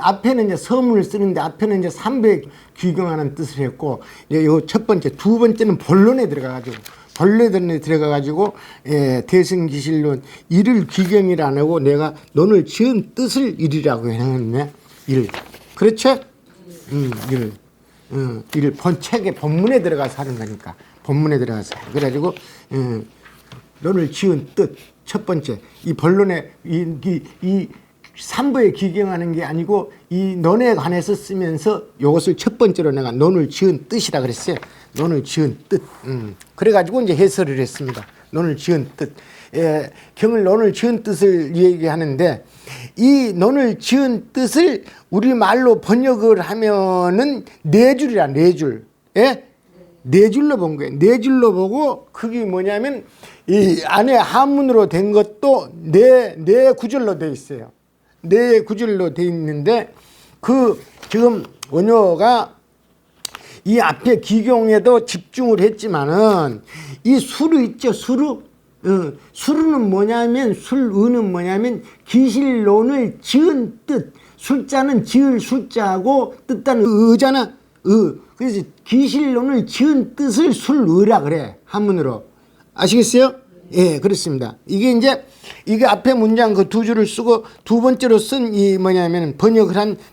앞에는 이제 서문을 쓰는데 앞에는 이제 삼부에 귀경하는 뜻을 했고, 요 첫 번째, 두 번째는 본론에 들어가가지고, 대승기실론, 이를 귀경이라 안 하고 내가 논을 지은 뜻을 이리라고 했네. 일. 그렇죠? 이를 책의 본문에 들어가서 하는 거니까. 본문에 들어가서. 그래가지고, 논을 지은 뜻. 첫 번째, 이 본론에, 이 삼부에 기경하는 게 아니고 이 논에 관해서 쓰면서 이것을 첫 번째로 내가 논을 지은 뜻이라 그랬어요. 논을 지은 뜻. 그래가지고 이제 해설을 했습니다. 논을 지은 뜻. 경을 논을 지은 뜻을 얘기하는데, 이 논을 지은 뜻을 우리말로 번역을 하면은 네 줄이라, 네 줄. 네 줄로 본 거예요. 네 줄로 보고, 그게 뭐냐면 이 안에 한문으로 된 것도 네 구절로 돼 있어요. 네 구절로 돼 있는데, 지금 원효가 이 앞에 기경에도 집중을 했지만은 이 수루 있죠, 수루. 수루는 뭐냐면, 술의는 뭐냐면 기실론을 지은 뜻. 술자는 지을 술자하고 뜻자는 의잖아. 그래서 기실론을 지은 뜻을 술의라 그래, 한문으로. 아시겠어요? 예, 그렇습니다. 이게 앞에 문장 그 두 줄을 쓰고 두 번째로 쓴 이 뭐냐면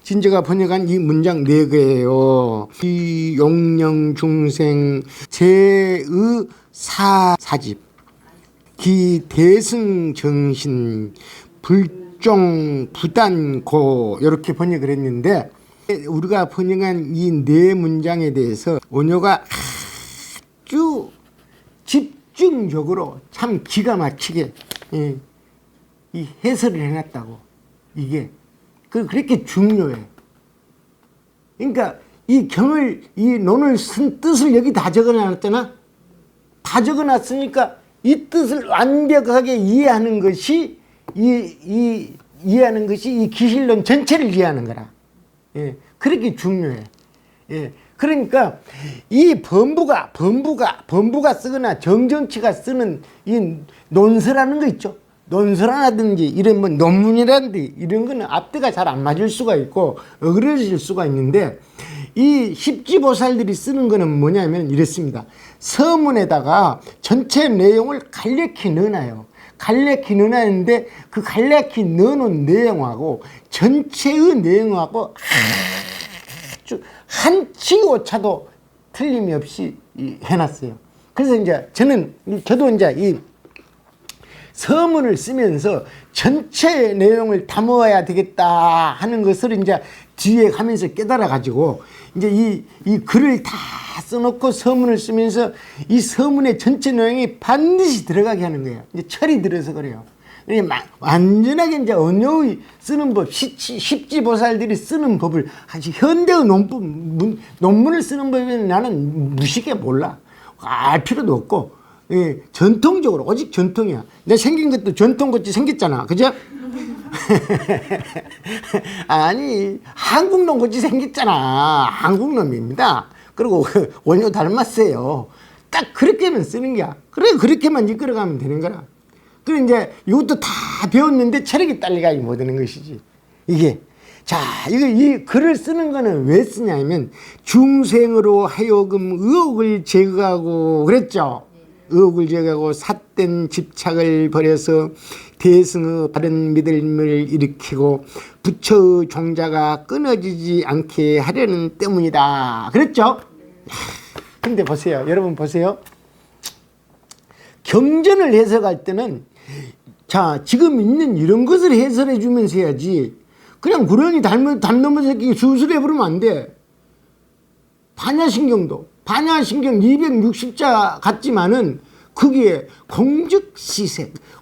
진저가 번역한 이 문장 네 개예요. 이 용령 중생 제의 사집 기 대승 정신 불종 부단고, 이렇게 번역을 했는데, 우리가 번역한 이 네 문장에 대해서 원효가 아주 집중적으로 참 기가 막히게 이 해설을 해놨다고. 이게 그렇게 중요해. 그러니까 이 논을 쓴 뜻을 여기 다 적어놨잖아. 다 적어놨으니까 이 뜻을 완벽하게 이해하는 것이 이해하는 것이 이 기실론 전체를 이해하는 거라. 그렇게 중요해. 그러니까 이 범부가 쓰거나 정정치가 쓰는 이 논서라는 거 있죠. 논서라든지 이런 뭐 논문이라든지 이런 거는 앞뒤가 잘 안 맞을 수가 있고 어그러질 수가 있는데, 이 십지보살들이 쓰는 거는 뭐냐면 이렇습니다. 서문에다가 전체 내용을 간략히 넣어놔요. 간략히 넣어놨는데 그 간략히 넣어놓은 내용하고 전체의 내용하고 아주 한치 오차도 틀림이 없이 해놨어요. 그래서 이제 저도 이제 이 서문을 쓰면서 전체 내용을 담아야 되겠다 하는 것을 이제 뒤에 가면서 깨달아 가지고 이제 이 글을 다 써놓고 서문을 쓰면서 이 서문의 전체 내용이 반드시 들어가게 하는 거예요. 이제 철이 들어서 그래요. 완전하게 이제 언어의 쓰는 법, 십지보살들이 쓰는 법을, 현대의 논문을 쓰는 법은 나는 무식해 몰라. 알 필요도 없고, 전통적으로, 오직 전통이야. 내가 생긴 것도 전통같이 생겼잖아. 그죠? 아니, 한국놈같이 생겼잖아. 한국놈입니다. 그리고 원효 닮았어요. 딱 그렇게만 쓰는 거야. 그래, 그렇게만 이끌어가면 되는 거라. 그래, 이제 이것도 다 배웠는데 체력이 딸리가 못하는 것이지. 이게. 자, 이 글을 쓰는 거는 왜 쓰냐면, 중생으로 하여금 의혹을 제거하고, 그랬죠? 의혹을 제거하고 삿된 집착을 버려서 대승의 바른 믿음을 일으키고 부처의 종자가 끊어지지 않게 하려는 때문이다. 그랬죠? 근데 보세요. 여러분 보세요. 경전을 해석할 때는, 자, 지금 있는 이런 것을 해설해 주면서 해야지, 그냥 구렁이 담 넘어서 수술해 버리면 안 돼. 반야신경 260자 같지만은 거기에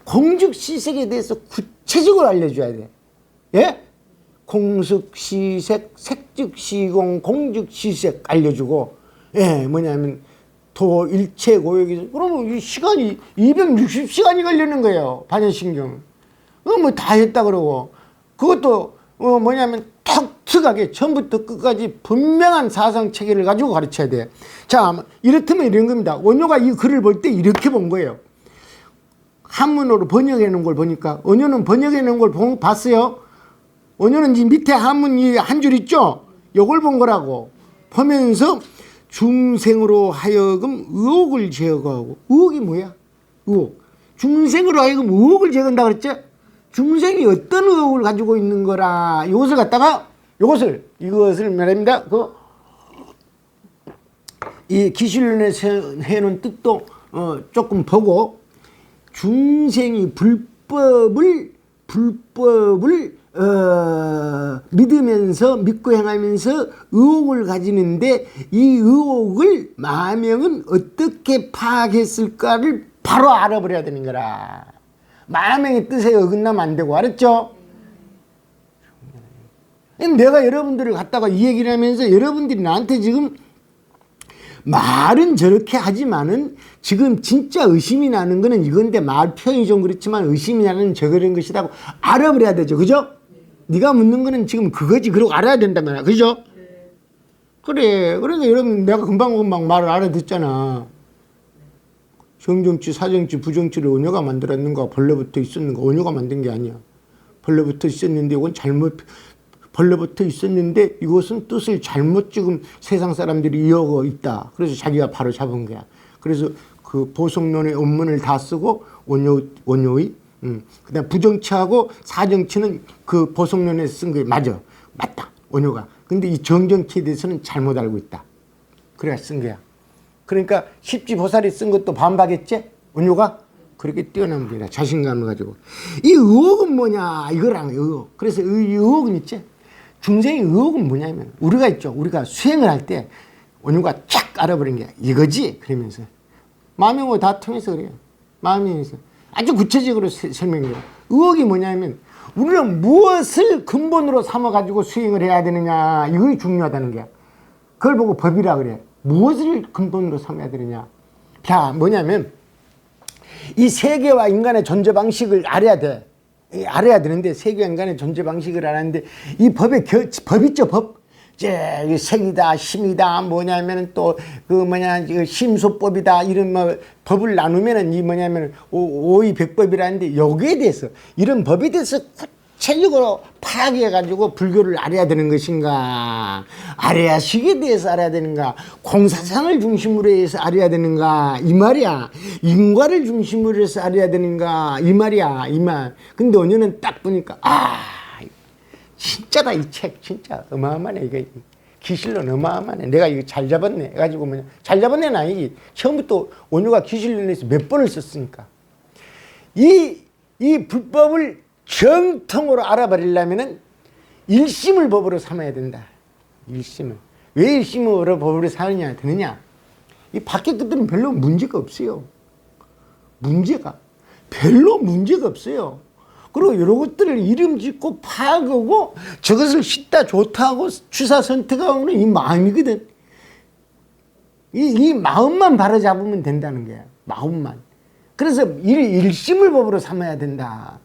공죽시색에 대해서 구체적으로 알려줘야 돼. 예? 공숙시색, 색즉시공, 공죽시색 알려주고, 뭐냐면 도일체고역이, 그러면 이 시간이 260시간이 걸리는 거예요. 반야신경. 뭐 다 했다 그러고, 그것도 뭐냐면 톡톡하게 처음부터 끝까지 분명한 사상 체계를 가지고 가르쳐야 돼. 자, 이렇다면 이런 겁니다. 원효가 이 글을 볼 때 이렇게 본 거예요. 한문으로 번역해 놓은 걸 보니까, 원효는 번역해 놓은 걸 봤어요. 원효는 이 밑에 한문 이 한 줄 있죠? 요걸 본 거라고. 보면서 중생으로 하여금 의혹을 제거하고. 의혹이 뭐야? 의혹. 중생으로 하여금 의혹을 제거한다 그랬지? 중생이 어떤 의혹을 가지고 있는 거라. 이것을 갖다가 이것을 말합니다. 이 기실론에서 해놓은 뜻도 조금 보고, 중생이 불법을 믿으면서 믿고 행하면서 의혹을 가지는데, 이 의혹을 마명은 어떻게 파악했을까를 바로 알아버려야 되는 거라. 마명의 뜻에 어긋나면 안 되고, 알았죠? 내가 여러분들을 갖다가 이 얘기를 하면서 여러분들이 나한테 지금 말은 저렇게 하지만은 지금 진짜 의심이 나는 거는 이건데, 말 표현이 좀 그렇지만 의심이 나는 저런 것이라고 알아버려야 되죠. 그죠? 네가 묻는 거는 지금 그거지. 그러고 알아야 된단 말이야. 그죠? 그래. 그러니까 여러분 내가 금방 말을 알아듣잖아. 정정치, 사정치, 부정치를 원효가 만들었는가, 벌레부터 있었는가. 원효가 만든 게 아니야. 벌레부터 있었는데 이건 벌레부터 있었는데 이것은 뜻을 잘못 지금 세상 사람들이 이어고 있다. 그래서 자기가 바로 잡은 거야. 그래서 그 보성론의 원문을 다 쓰고 원효의 그다음 부정치하고 사정치는 그 보성론에 쓴 게 맞다. 원효가. 근데 이 정정치에 대해서는 잘못 알고 있다. 그래야 쓴 거야. 그러니까 십지보살이 쓴 것도 반박했지? 원효가? 그렇게 뛰어난 분이다. 자신감을 가지고. 이 의혹은 뭐냐? 이거랑 의혹. 그래서 이 의혹은 있지? 중생의 의혹은 뭐냐면, 우리가 있죠. 우리가 수행을 할 때 원효가 쫙 알아버린 게 이거지? 그러면서. 마음이 뭐 다 통해서 그래요. 마음에서. 아주 구체적으로 설명해요. 의혹이 뭐냐면, 우리는 무엇을 근본으로 삼아가지고 수행을 해야 되느냐. 이거 중요하다는 거야. 그걸 보고 법이라 그래. 무엇을 근본으로 삼아야 되느냐. 자, 뭐냐면, 이 세계와 인간의 존재 방식을 알아야 돼. 알아야 되는데, 세계와 인간의 존재 방식을 알았는데, 이 법 있죠, 법? 이제 색이다, 힘이다, 뭐냐면 또 심소법이다, 이런 법을 나누면은 이 뭐냐면 오이백법이라는데, 여기에 대해서, 이런 법에 대해서 구체적으로 파악해가지고 불교를 알아야 되는 것인가, 알아야 식에 대해서 알아야 되는가, 공사상을 중심으로 해서 알아야 되는가, 이 말이야. 인과를 중심으로 해서 알아야 되는가, 이 말이야, 이 말. 근데 원효는 딱 보니까, 진짜다. 이 책 진짜 어마어마하네. 이게 기실론 어마어마하네. 내가 이거 잘 잡았네 해가지고, 잘 잡았네는 아니지. 처음부터 원효가 기실론에서 몇 번을 썼으니까. 이 불법을 정통으로 알아버리려면은 일심을 법으로 삼아야 된다. 일심을. 왜 일심으로 법으로 삼느냐 되느냐? 이 밖에 것들은 별로 문제가 없어요. 별로 문제가 없어요. 그리고 이런 것들을 이름 짓고 파악하고 저것을 싫다 좋다 하고 취사 선택하고는 이 마음이거든. 이 마음만 바로잡으면 된다는 거야. 마음만. 그래서 일심을 법으로 삼아야 된다.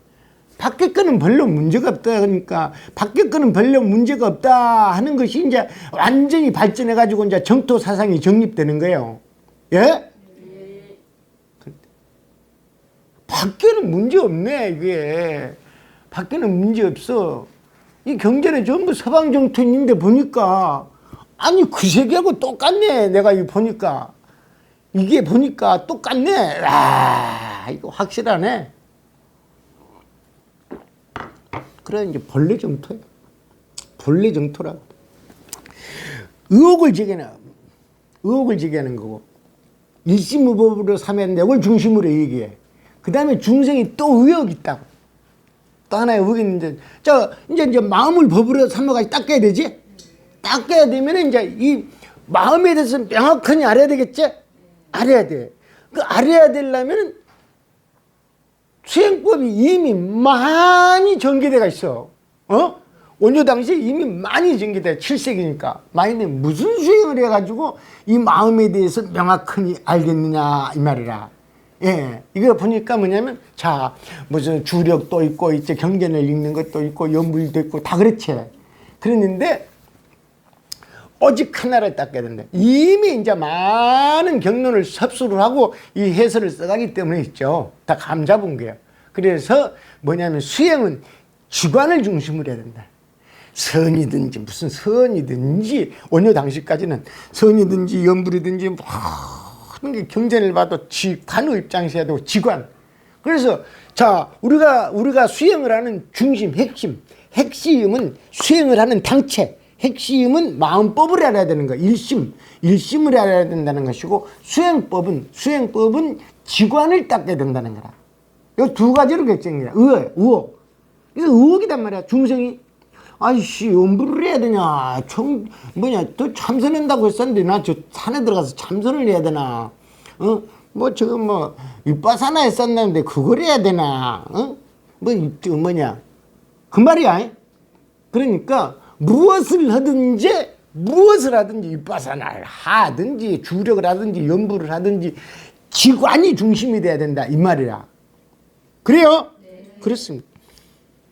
밖에 거는 별로 문제가 없다. 그러니까 밖에 거는 별로 문제가 없다 하는 것이 이제 완전히 발전해가지고 이제 정토 사상이 정립되는 거예요. 예? 밖에는 문제 없네. 이게 밖에는 문제 없어. 이 경전에 전부 서방 정토인데 보니까, 아니 그 세계하고 똑같네. 내가 이거 보니까, 이게 보니까 똑같네. 이거 확실하네. 그래, 이제 본래 정토야. 본래 정토라고. 의혹을 제기하는 거고, 일심무법으로 삼아야 된다. 이걸 중심으로 얘기해. 그 다음에 중생이 또 의혹이 있다고. 또 하나의 의혹이 있는데, 이제 마음을 법으로 삼아가지고 닦아야 되지? 닦아야 되면 이제 이 마음에 대해서 명확하게 알아야 되겠지? 알아야 돼. 그 알아야 되려면 수행법이 이미 많이 전개되어 있어. 원효 당시에 이미 많이 전개돼. 7세기니까. 많이 무슨 수행을 해가지고 이 마음에 대해서 명확하게 알겠느냐, 이 말이라. 예, 이거 보니까 뭐냐면, 자, 무슨 주력도 있고, 이제 경전을 읽는 것도 있고, 연불도 있고, 다 그렇지. 그랬는데, 오직 하나를 닦아야 된다. 이미 이제 많은 경론을 섭수를 하고 이 해설을 써가기 때문에 있죠. 다 감잡은 거예요. 그래서 뭐냐면 수행은 주관을 중심으로 해야 된다. 선이든지 무슨 선이든지 원효 당시까지는 선이든지 연불이든지 모든 게 경전을 봐도 관우 입장에서 해야 되고 지관. 그래서 자 우리가 수행을 하는 중심 핵심은 수행을 하는 당체, 핵심은 마음법을 알아야 되는 거. 일심을 알아야 된다는 것이고 수행법은 지관을 닦아야 된다는 거라. 이 두 가지로 결정이야. 의혹. 그래서 의혹이단 말이야. 중생이 아이씨 연불을 해야 되냐, 또 참선한다고 했었는데 나 저 산에 들어가서 참선을 해야 되나, 윗바사나 했었는데 그걸 해야 되나, 그 말이야. 그러니까 무엇을 하든지 윗바사나를 하든지 주력을 하든지 연불을 하든지 지관이 중심이 돼야 된다 이 말이야. 그래요? 네. 그렇습니다.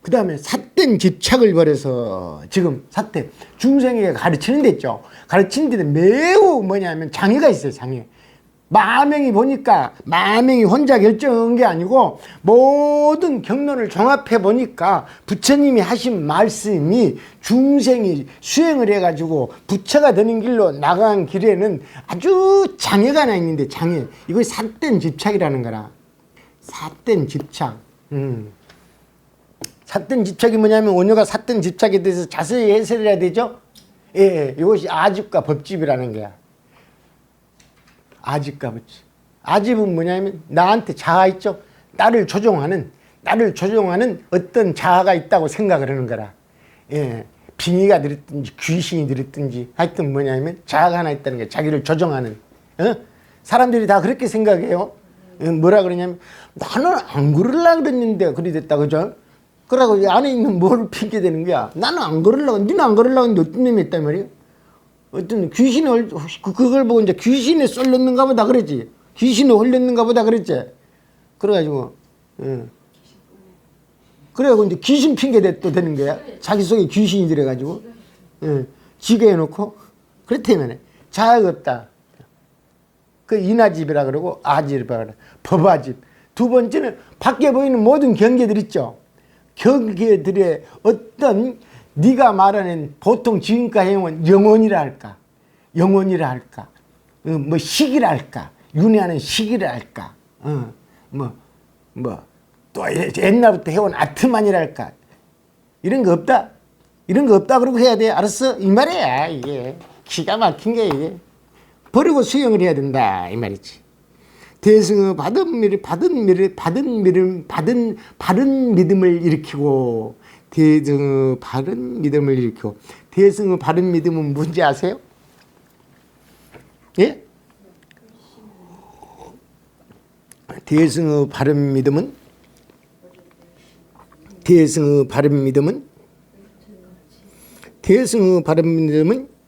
그 다음에 삿된 집착을 버려서 지금 중생에게 가르치는 데 있죠. 가르치는 데는 매우 장애가 있어요. 장애. 마명이 보니까 마명이 혼자 결정한 게 아니고 모든 경론을 종합해 보니까 부처님이 하신 말씀이 중생이 수행을 해가지고 부처가 되는 길로 나간 길에는 아주 장애가 하나 있는데 장애. 이거 삿된 집착이라는 거라. 삿된 집착. 삿된 집착이 뭐냐면 원효가 삿된 집착에 대해서 자세히 해설을 해야 되죠. 예, 이것이 아집과 법집이라는 거야. 아집과 법집. 아집은 뭐냐면 나한테 자아 있죠. 나를 조종하는 어떤 자아가 있다고 생각을 하는 거라. 예, 빙의가 들었든지 귀신이 들었든지 하여튼 뭐냐면 자아가 하나 있다는 게 자기를 조종하는. 사람들이 다 그렇게 생각해요. 뭐라 그러냐면 나는 안 그러려고 그랬는데 그리 됐다 그죠? 그러고 안에 있는 뭘 핑계 대는 거야. 나는 안 그러려고, 니는 안 그러려고 했는데 어떤 놈이 했단 말이야? 어떤 귀신을, 그걸 보고 이제 귀신에 쏠렸는가 보다 그랬지. 귀신에 홀렸는가 보다 그랬지. 그래가지고, 그래가지고 이제 귀신 핑계 또 되는 거야. 자기 속에 귀신이 들어가지고, 지게 해놓고, 그렇다면 자아가 없다. 그 인아집이라 그러고 아집이라 그래. 법아집. 두 번째는 밖에 보이는 모든 경계들 있죠. 경계들의 어떤 네가 말하는 보통 지금까지 해온 영혼이라 할까, 시기라 할까, 윤회하는 시기라 할까, 또 옛날부터 해온 아트만이라 할까, 이런 거 없다. 이런 거 없다 그러고 해야 돼. 알았어? 이 말이야. 이게 기가 막힌 게 이게. 버리고 수행을 해야 된다 이 말이지. 대승의 바른 믿음을 일으키고, 대승의 바른 믿음을 일으키고. 대승의 바른 믿음은 뭔지 아세요? 예? 대승의 바른 믿음은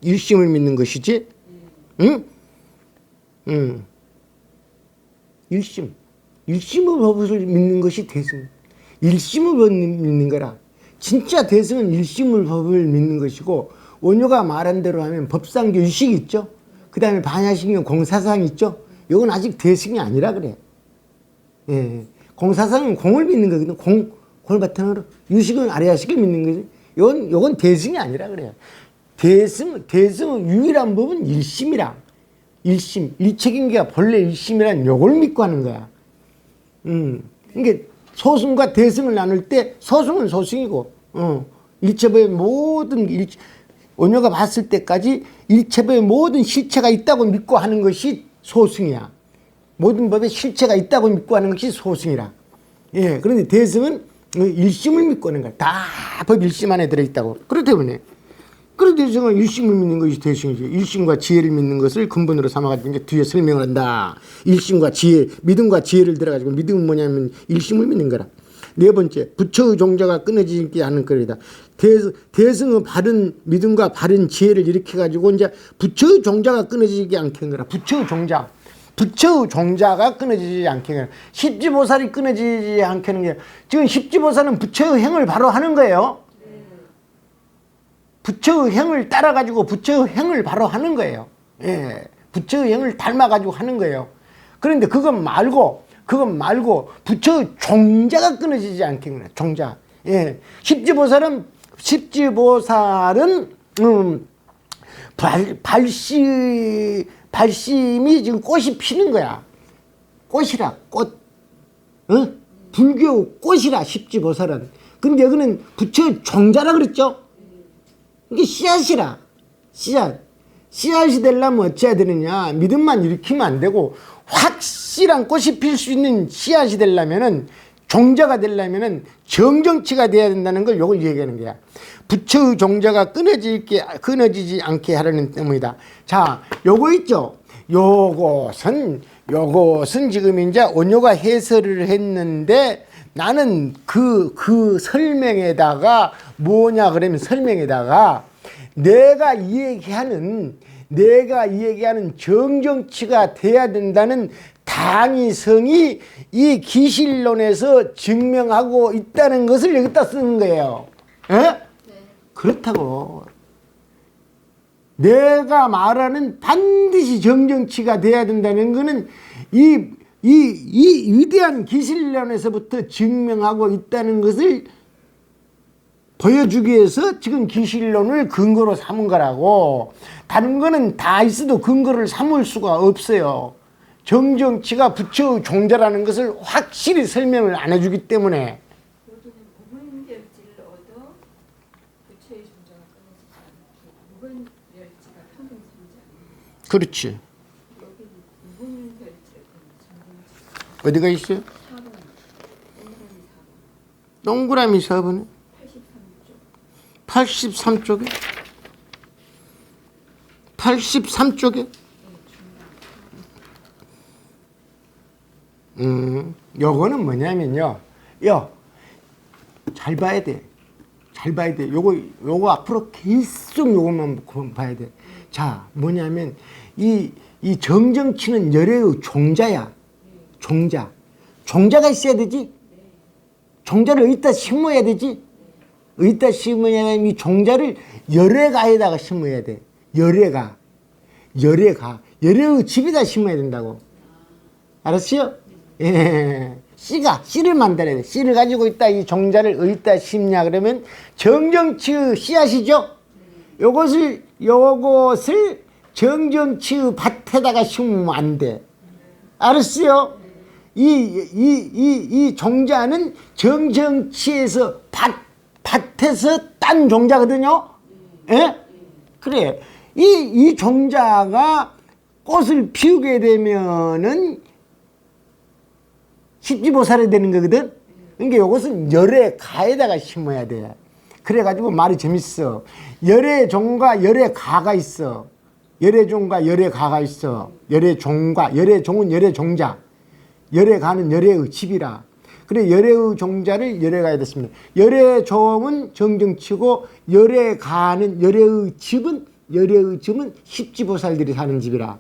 일심을 믿는 것이지. 응? 일심의 법을 믿는 것이 대승. 일심의 법을 믿는 거라. 진짜 대승은 일심의 법을 믿는 것이고, 원효가 말한 대로 하면 법상교 유식이 있죠. 그 다음에 반야식이면 공사상이 있죠. 이건 아직 대승이 아니라 그래. 예. 공사상은 공을 믿는 거거든. 공을 바탕으로. 유식은 아래야식을 믿는 거지. 요건 대승이 아니라 그래요. 대승의 유일한 법은 일심이라. 일체경계가 본래 일심이란 요걸 믿고 하는 거야. 그러니까 소승과 대승을 나눌 때 소승은 소승이고, 일체법의 모든 원효가 봤을 때까지 일체법의 모든 실체가 있다고 믿고 하는 것이 소승이야. 모든 법에 실체가 있다고 믿고 하는 것이 소승이라. 예, 그런데 대승은 일심을 믿고 하는 거야. 다 법 일심 안에 들어있다고. 그렇기 때문에. 그런데 대승은 일심을 믿는 것이 대승이죠. 일심과 지혜를 믿는 것을 근본으로 삼아가지고 이제 뒤에 설명을 한다. 일심과 지혜, 믿음과 지혜를 들어가지고, 믿음은 뭐냐면 일심을 믿는 거라. 네 번째, 부처의 종자가 끊어지지 않는 거리다. 대승의 바른 믿음과 바른 지혜를 일으켜가지고 이제 부처의 종자가 끊어지지 않게 하는 거라. 부처의 종자가 끊어지지 않게 하는 거라. 십지보살이 끊어지지 않게 하는 게, 지금 십지보살은 부처의 행을 바로 하는 거예요. 부처의 행을 따라가지고 부처의 행을 바로 하는 거예요. 예. 부처의 행을 닮아가지고 하는 거예요. 그런데 그건 말고 부처의 종자가 끊어지지 않게 하는 거예요. 종자. 예. 십지보살은 십지보살은 발심이 지금 꽃이 피는 거야. 꽃이라 꽃. 불교 꽃이라 십지보살은. 근데 여기는 부처 종자라 그랬죠. 이게 씨앗이라. 씨앗이 되려면 어찌해야 되느냐. 믿음만 일으키면 안 되고 확실한 꽃이 필 수 있는 씨앗이 되려면은, 종자가 되려면은 정정치가 돼야 된다는 걸 요걸 얘기하는 거야. 부처의 종자가 끊어지지 않게 하려는 때문이다. 자, 요거 있죠. 요것은 지금 이제 원효가 해설을 했는데, 나는 그 설명에다가 뭐냐 그러면, 설명에다가 내가 얘기하는 정정치가 돼야 된다는 당위성이 이 기실론에서 증명하고 있다는 것을 여기다 쓰는 거예요. 에? 네. 그렇다고 내가 말하는 반드시 정정치가 돼야 된다는 것은 이 위대한 기실론에서부터 증명하고 있다는 것을 보여주기 위해서 지금 기실론을 근거로 삼은 거라고. 다른 거는 다 있어도 근거를 삼을 수가 없어요. 정정치가 부처의 종자라는 것을 확실히 설명을 안 해주기 때문에. 여기는 무분별지를 얻어 부처의 종자가 끊어지지 않게 무분별지가 평생 존재. 그렇지. 여기는 무분별지를 정정치. 어디가 있어요? 4번 동그라미 4번. 동그라미 4번에 83쪽에 83쪽에 요거는 뭐냐면요. 잘 봐야 돼. 요거 앞으로 계속 요것만 봐야 돼. 자, 뭐냐면 이 정정치는 열애의 종자야. 종자가 있어야 되지. 종자를 어디다 심어야 되지. 어디다 심어야 이 종자를 열애가에다가 심어야 돼. 열애가 열애의 집에다 심어야 된다고. 알았어요? 예. 씨를 만들어야 돼. 씨를 가지고 있다. 이 종자를 어디다 심냐 그러면 정정치의 씨앗이죠. 요것을 정정치의 밭에다가 심으면 안 돼. 알았어요? 이 종자는 정정치에서 밭에서 딴 종자거든요. 예? 그래. 이 종자가 꽃을 피우게 되면은 십지보살이 되는 거거든. 그러니까 이것은 열의 가에다가 심어야 돼. 그래가지고 말이 재밌어. 열의 종과 열의 가가 있어. 열의 종과 열의 가가 있어. 열의 종과 열의 종은 열의 종자. 열의 가는 열의 집이라. 그래 열의 종자를 열의 가에 됐습니다. 열의 종은 정정치고 열의 가는 열의 집은 십지보살들이 사는 집이라.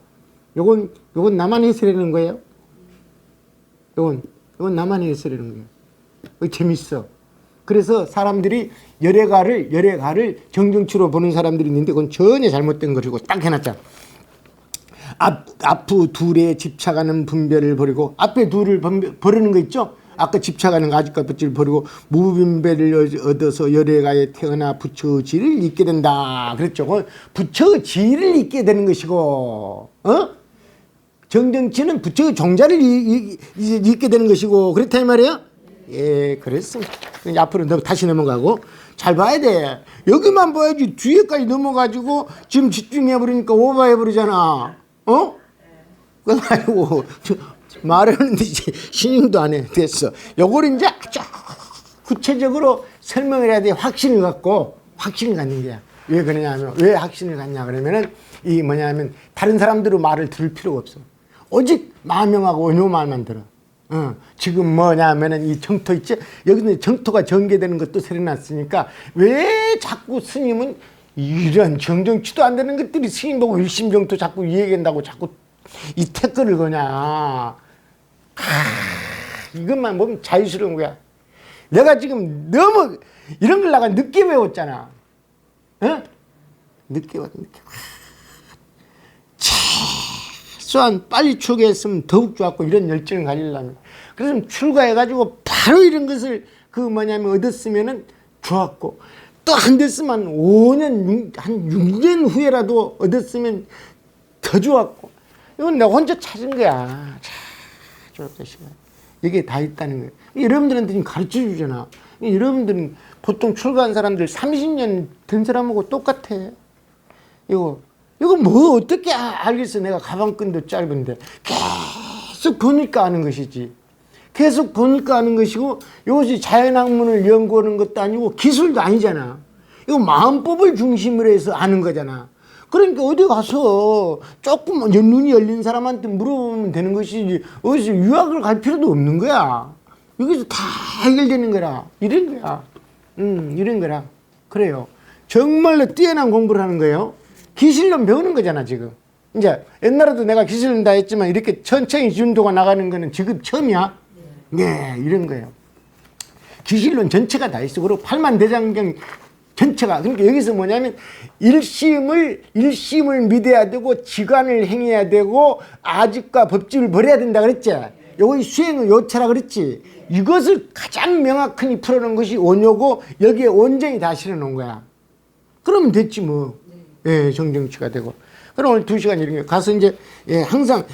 요건 나만 해설하는 거예요. 요건 나만 해설하는 거예요. 재밌어. 그래서 사람들이 열애가를 정정치로 보는 사람들이 있는데 그건 전혀 잘못된 것이고 딱 해놨잖아. 앞 둘에 집착하는 분별을 버리고, 앞에 둘을 버리는 거 있죠? 아까 집착하는 거 아직과 붓질을 버리고 무분별을 얻어서 열애가에 태어나 부처의 지를 잇게 된다. 그랬죠. 부처의 지를 잇게 되는 것이고, 정정치는 부처의 종자를 잇게 되는 것이고, 그렇다 이 말이에요? 예, 그랬습니다. 앞으로 다시 넘어가고 잘 봐야 돼. 여기만 봐야지 뒤에까지 넘어가지고 지금 집중해버리니까 오버해버리잖아. 그래가지고 말하는데 신용도 안 해. 됐어. 요걸 이제 아주 구체적으로 설명을 해야 돼. 확신을 갖고, 확신을 갖는 거야. 왜 그러냐면, 왜 확신을 갖냐 그러면은, 뭐냐면, 다른 사람들의 말을 들을 필요가 없어. 오직 마명하고 원효 말만 들어. 지금 뭐냐면은 이 정토 있지? 여기는 정토가 전개되는 것도 세려놨으니까, 왜 자꾸 스님은 이런 정정치도 안 되는 것들이 스님 보고 일심정토 자꾸 얘기한다고 자꾸 이 태클을 거냐. 이것만 보면 자유스러운 거야. 내가 지금 너무 이런 걸 내가 늦게 배웠잖아. 늦게 배웠어. 최소한 빨리 출가했으면 더욱 좋았고, 이런 열정을 가지려면. 그래서 출가해가지고 바로 이런 것을 얻었으면은 좋았고, 또 안 됐으면 5년, 한 6년 후에라도 얻었으면 더 좋았고. 이건 내가 혼자 찾은 거야. 좋았다, 시간. 이게 다 있다는 거예요. 여러분들한테 지금 가르쳐 주잖아. 여러분들은 보통 출가한 사람들 30년 된 사람하고 똑같아. 이거 뭐 어떻게 알겠어. 내가 가방끈도 짧은데. 계속 보니까 아는 것이지. 계속 보니까 아는 것이고, 이것이 자연학문을 연구하는 것도 아니고 기술도 아니잖아. 이거 마음법을 중심으로 해서 아는 거잖아. 그러니까 어디 가서 조금 눈이 열린 사람한테 물어보면 되는 것이지, 어디서 유학을 갈 필요도 없는 거야. 여기서 다 해결되는 거라. 이런 거야. 이런 거라. 그래요. 정말로 뛰어난 공부를 하는 거예요. 기술론 배우는 거잖아, 지금. 이제 옛날에도 내가 기술론 다 했지만 이렇게 천천히 진도가 나가는 거는 지금 처음이야. 네, 이런 거예요. 기술론 전체가 다 있어. 그리고 팔만대장경 전체가. 그러니까 여기서 뭐냐면 일심을 믿어야 되고 지관을 행해야 되고 아직과 법집을 버려야 된다 그랬지. 요거 수행은 요체라 그랬지. 이것을 가장 명확히 풀어놓은 것이 원효고 여기에 온전히 다 실어놓은 거야. 그러면 됐지 뭐. 예, 정정치가 되고. 그럼 오늘 2시간 이런 게 가서 이제 항상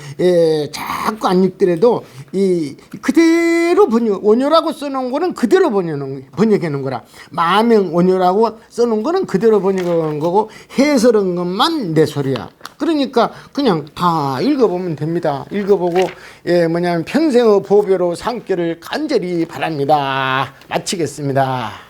자꾸 안 읽더라도 이 그대로 원효라고 써놓은 거는 그대로 번역해 놓은 거라. 마명 원효라고 써놓은 거는 그대로 번역한 거고 해설한 것만 내 소리야. 그러니까 그냥 다 읽어보면 됩니다. 읽어보고 뭐냐면 평생의 보배로 삼기를 간절히 바랍니다. 마치겠습니다.